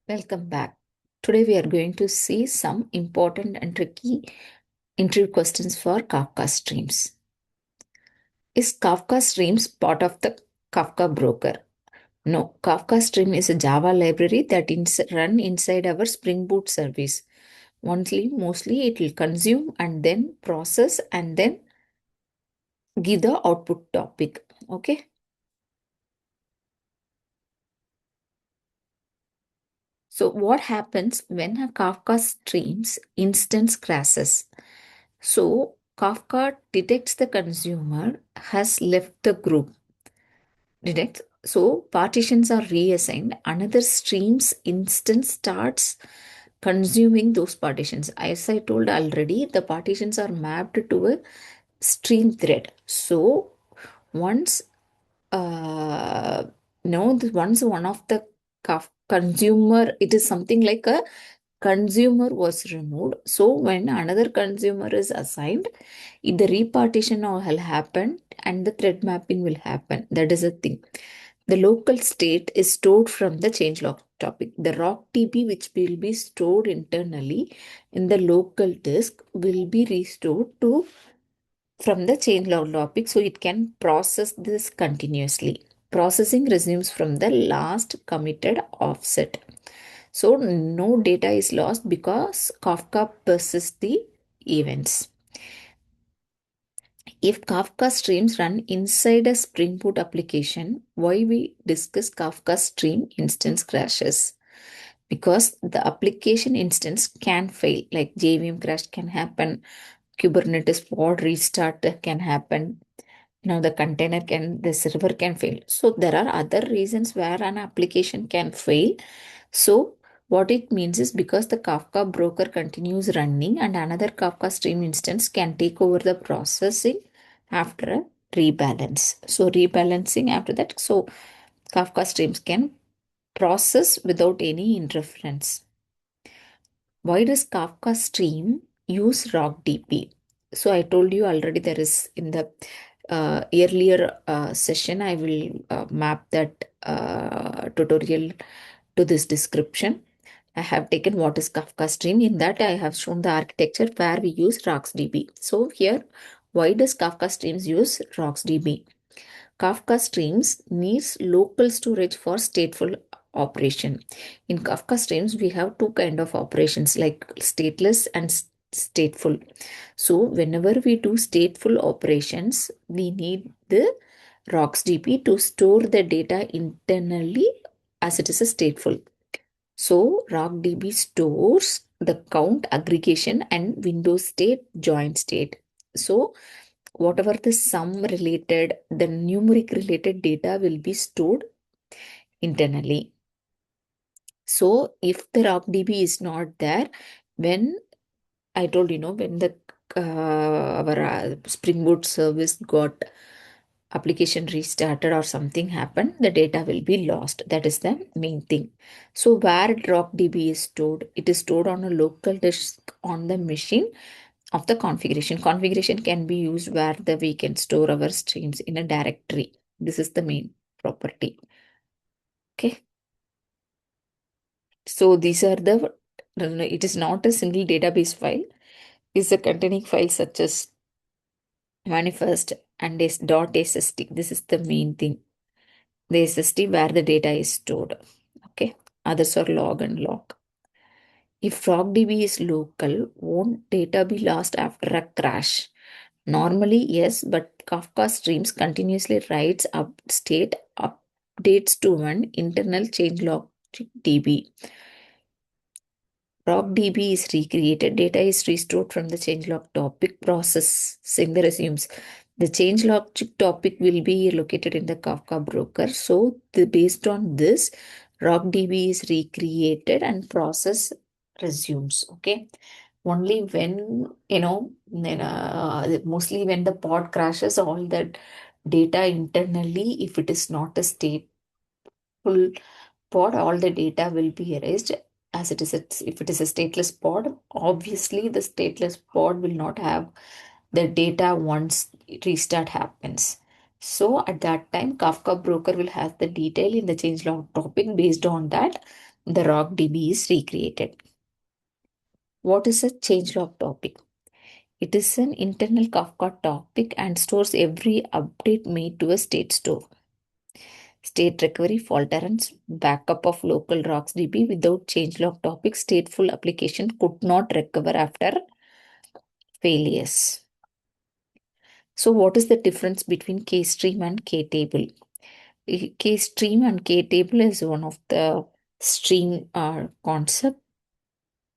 Welcome back. Today we are going to see some important and tricky interview questions for Kafka Streams. Is Kafka Streams part of the Kafka broker? No, Kafka Stream is a Java library that run inside our Spring Boot service. Mostly it will consume and then process and then give the output topic. Okay. So what happens when a Kafka Streams instance crashes? So Kafka detects the consumer has left the group. Detects. So partitions are reassigned. Another stream's instance starts consuming those partitions. As I told already, the partitions are mapped to a stream thread. So once no, once one of the consumer, it is something like a consumer was removed. So when another consumer is assigned, the repartition will happen and the thread mapping will happen. That is a thing. The local state is stored from the changelog topic. The RocksDB, which will be stored internally in the local disk, will be restored to from the changelog topic, so it can process this continuously. Processing resumes from the last committed offset. So no data is lost because Kafka persists the events. If Kafka streams run inside a Spring Boot application, why we discuss Kafka stream instance crashes? Because the application instance can fail, like JVM crash can happen, Kubernetes pod restart can happen. The server can fail. So there are other reasons where an application can fail. So what it means is because the Kafka broker continues running and another Kafka stream instance can take over the processing after a rebalance. So rebalancing after that, so Kafka streams can process without any interference. Why does Kafka stream use RocksDB? So I told you already, there is in the earlier session, I will map that tutorial to this description. I have taken what is Kafka stream. In that, I have shown the architecture where we use RocksDB. So here, why does Kafka streams use RocksDB? Kafka Streams needs local storage for stateful operation. In Kafka Streams, we have two kind of operations like stateless and stateful. So whenever we do stateful operations, we need the RocksDB to store the data internally as it is a stateful. So RocksDB stores the count, aggregation, and window state, join state. So whatever the sum related, the numeric related data will be stored internally. So if the RocksDB is not there, when I told when the our Spring Boot service got application restarted or something happened, the data will be lost. That is the main thing. So where RocksDB is stored, it is stored on a local disk on the machine of the configuration. Configuration can be used where we can store our streams in a directory. This is the main property. Okay. So these are it is not a single database file. It's a containing file such as manifest and .sst. This is the main thing. The SST where the data is stored. Okay. Others are log and log. If RocksDB is local, won't data be lost after a crash? Normally, yes, but Kafka Streams continuously writes updates to one internal changelog DB. RocksDB is recreated, data is restored from the changelog topic, processing the resumes. The changelog topic will be located in the Kafka broker. So based on this, RocksDB is recreated and process resumes. Okay. Only when, mostly when the pod crashes, all that data internally, if it is not a stateful pod, all the data will be erased. As it is, if it is a stateless pod, obviously the stateless pod will not have the data once restart happens. So at that time, Kafka broker will have the detail in the changelog topic. Based on that, the RockDB is recreated. What is a changelog topic? It is an internal Kafka topic and stores every update made to a state store. State recovery, fault tolerance, backup of local RocksDB. Without changelog topic, stateful application could not recover after failures. So what is the difference between KStream and KTable? KStream and KTable is one of the stream concept,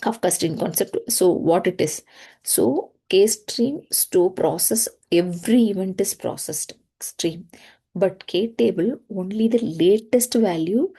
Kafka stream concept. So what it is? So KStream store process, every event is processed stream, but KTable only the latest value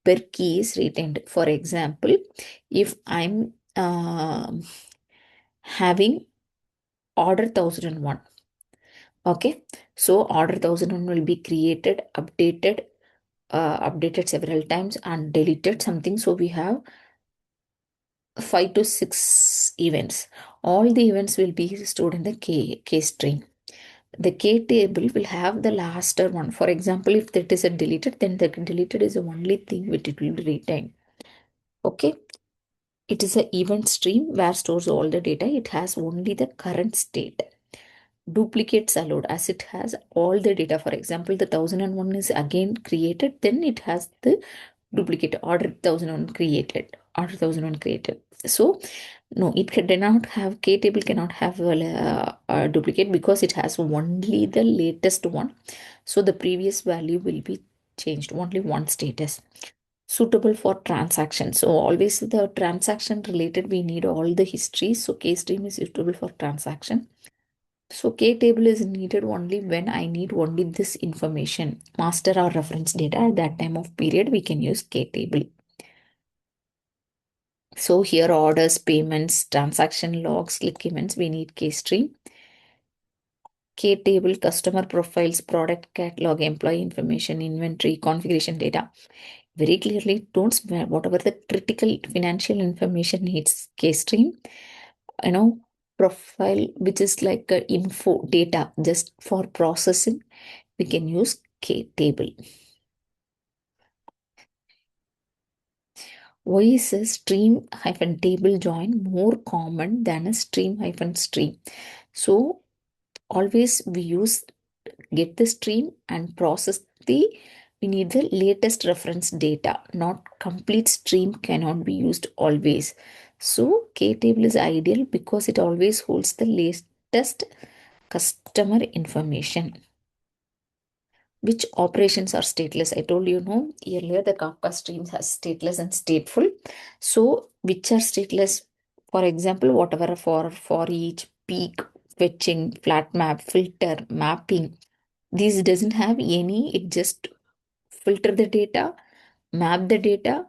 per key is retained. For example, if I'm having order 1001, okay, so order 1001 will be created, updated several times and deleted something. So we have 5 to 6 events. All the events will be stored in the K string. The K table will have the last one. For example, if that is a deleted, then the deleted is the only thing which it will retain. Okay. It is an event stream where stores all the data. It has only the current state. Duplicates allowed as it has all the data. For example, the 1001 is again created, then it has the duplicate order 1001 created. Order 1001 created. So no, it cannot have KTable cannot have a duplicate because it has only the latest one. So the previous value will be changed, only one status. Suitable for transactions. So always the transaction related, we need all the history. So KStream is suitable for transaction. So KTable is needed only when I need only this information, master or reference data. At that time of period, we can use KTable. So here orders, payments, transaction logs, click events, we need KStream. KTable, customer profiles, product catalog, employee information, inventory, configuration data. Very clearly don't whatever the critical financial information needs KStream. Profile, which is like info data just for processing, we can use KTable. Why is a stream hyphen table join more common than a stream hyphen stream? So always we use get the stream and process we need the latest reference data, not complete stream cannot be used always. So KTable is ideal because it always holds the latest customer information. Which operations are stateless? I told you no earlier the Kafka streams has stateless and stateful. So which are stateless? For example, whatever for each peak, fetching, flat map, filter, mapping. These doesn't have any, it just filter the data, map the data,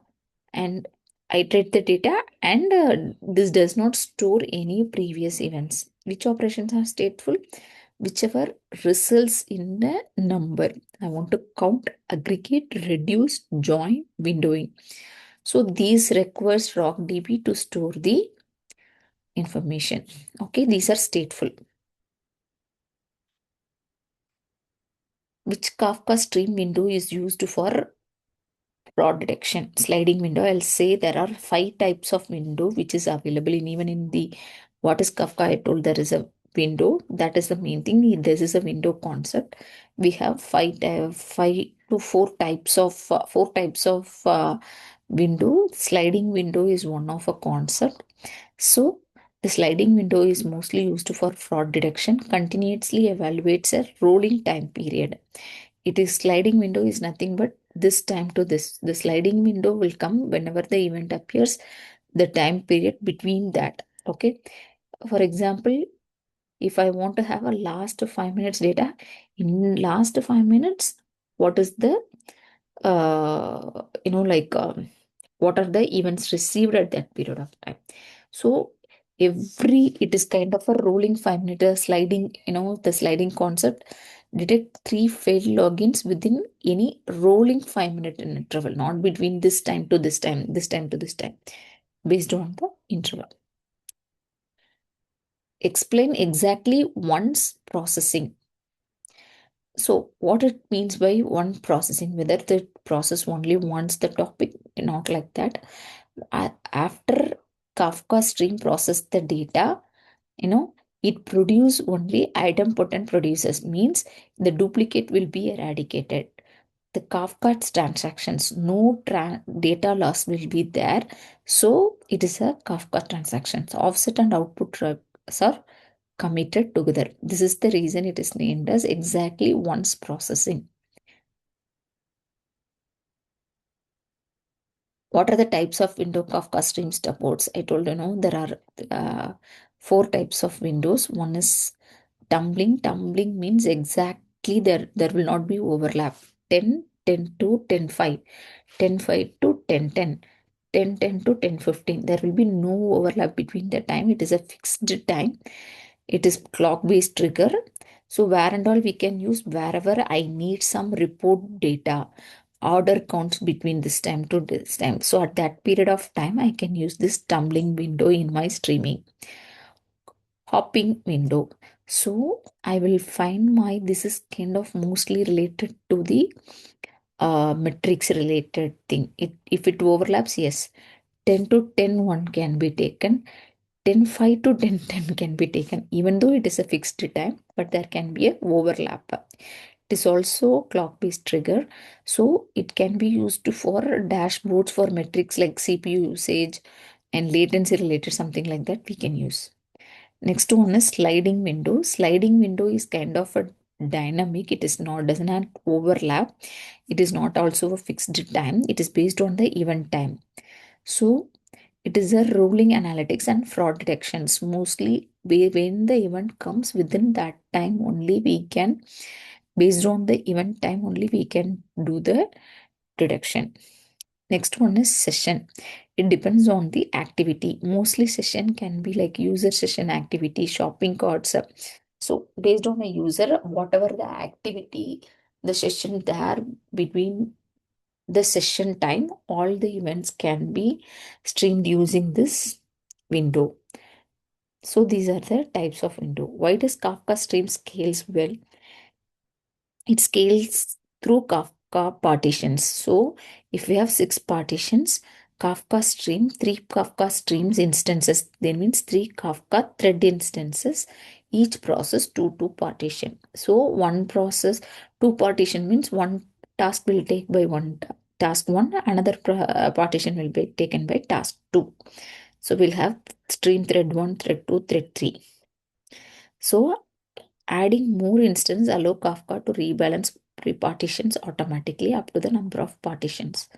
and iterate the data, and this does not store any previous events. Which operations are stateful? Whichever results in a number. I want to count, aggregate, reduce, join, windowing. So these requires RockDB to store the information. Okay, these are stateful. Which Kafka stream window is used for fraud detection? Sliding window. I'll say there are 5 types of window which is available in even in the what is Kafka. I told there is a window. That is the main thing. This is a window concept. We have 5 to 4 types of window. Sliding window is one of a concept. So the sliding window is mostly used for fraud detection. Continuously evaluates a rolling time period. It is sliding window is nothing but this time to this. The sliding window will come whenever the event appears, the time period between that. Okay. For example, if I want to have a last 5 minutes data, in last 5 minutes, what is the what are the events received at that period of time? So it is kind of a rolling 5 minute sliding, the sliding concept. Detect 3 failed logins within any rolling 5 minute interval, not between this time to this time, this time to this time, based on the interval. Explain exactly once processing. So what it means by one processing, whether the process only wants the topic, not like that. After Kafka stream process the data, you know, it produce only idempotent producers, means the duplicate will be eradicated. The Kafka's transactions, no data loss will be there. So it is a Kafka transactions. Offset and output are committed together. This is the reason it is named as exactly once processing. What are the types of window Kafka Stream supports? I told you know there are four types of windows. One is tumbling. Tumbling means exactly there will not be overlap. 10, 10 to 10 5, 10 5 to 10 10, 10 10 to 10 15. There will be no overlap between the time. It is a fixed time. It is clock based trigger. So where and all we can use wherever I need some report data, order counts between this time to this time. So at that period of time, I can use this tumbling window in my streaming. Hopping window. So I will find my, this is kind of mostly related to the metrics related thing. If it overlaps, yes, 10 to 10 one can be taken. 10 5 to 10 10 can be taken, even though it is a fixed time, but there can be a overlap. It is also clock based trigger, so it can be used for dashboards for metrics like CPU usage and latency related, something like that we can use. Next one is sliding window. Sliding window is kind of a dynamic. It is not, doesn't have overlap. It is not also a fixed time. It is based on the event time. So it is a rolling analytics and fraud detections. Mostly when the event comes within that time only we can, based on the event time only we can do the detection. Next one is session. It depends on the activity. Mostly session can be like user session activity, shopping carts. So based on a user, whatever the activity, the session there between the session time, all the events can be streamed using this window. So these are the types of window. Why does Kafka stream scales well? It scales through Kafka partitions. So if we have 6 partitions, Kafka stream, 3 Kafka streams instances, that means 3 Kafka thread instances, each process two partition. So one process, 2 partition means one task will take by one task one, another partition will be taken by task two. So we'll have stream thread 1, thread 2, thread 3. So adding more instances allow Kafka to rebalance repartitions automatically up to the number of partitions.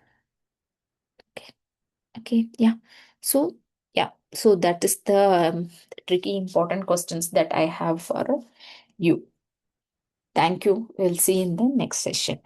Okay. Okay. Yeah. So yeah. So that is the tricky important questions that I have for you. Thank you. We'll see in the next session.